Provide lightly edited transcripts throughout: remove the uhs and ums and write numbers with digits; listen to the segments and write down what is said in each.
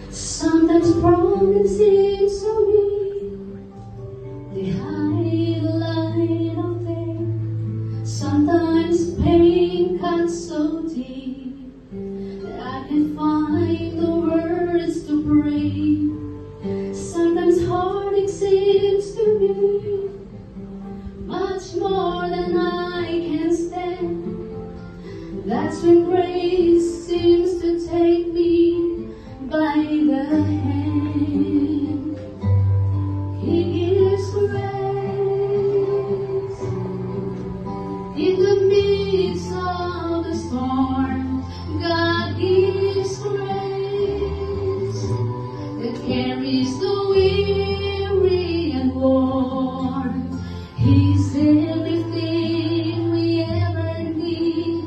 Sometimes problems seem so big, they hide the light of day. Sometimes pain cuts so deep that I can't find the words to pray. Sometimes heartache seems to be much more than I can stand. That's when grace seems to take me by the hand. He gives grace in the midst of the storm. God gives grace that carries the weary and worn. He's everything we ever need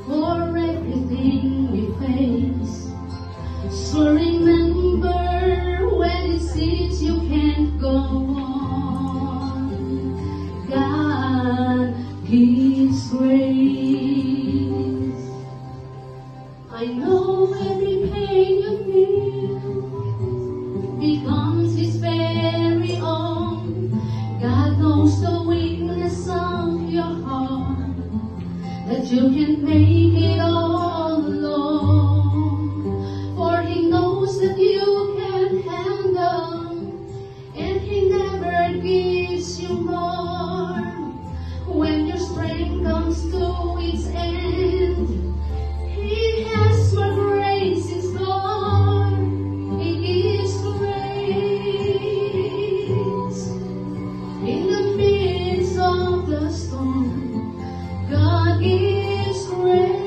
for everything we face. So remember when it seems you can't go on, God gives grace. I know every pain you feel becomes His very own. God knows the weakness of your heart, that you can't make it all alone. For He knows that you can handle, and He never gives you more. When your strength comes to its end, He has more grace in store. He gives grace in the midst of the storm. God gives grace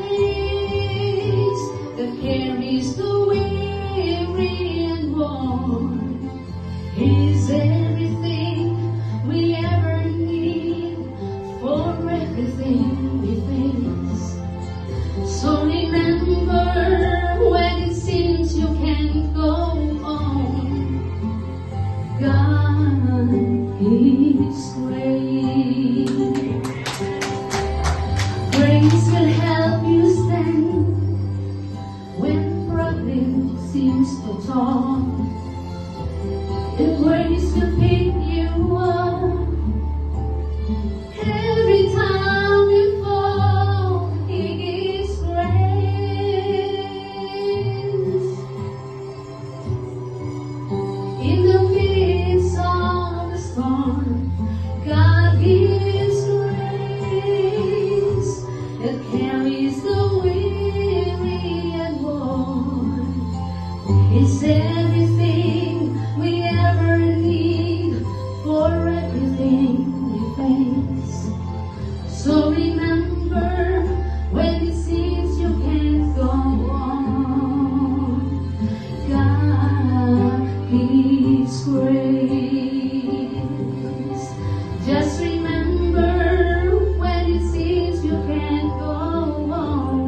that carries the weary and worn. He's everything we ever need for everything we face. So remember when it seems you can't go on, God gives grace. Grace will help you stand when problem seems to tall. And grace will pick you up every time you fall. He gives grace in the midst of the storm. God gives grace that carries the weary and worn. It's everything we ever need for everything we face. So remember when it seems you can't go on, God gives grace. Just remember when it seems you can't go on,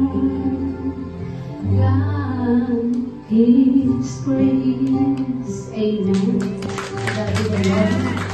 God gives grace. Amen. Love you, Lord.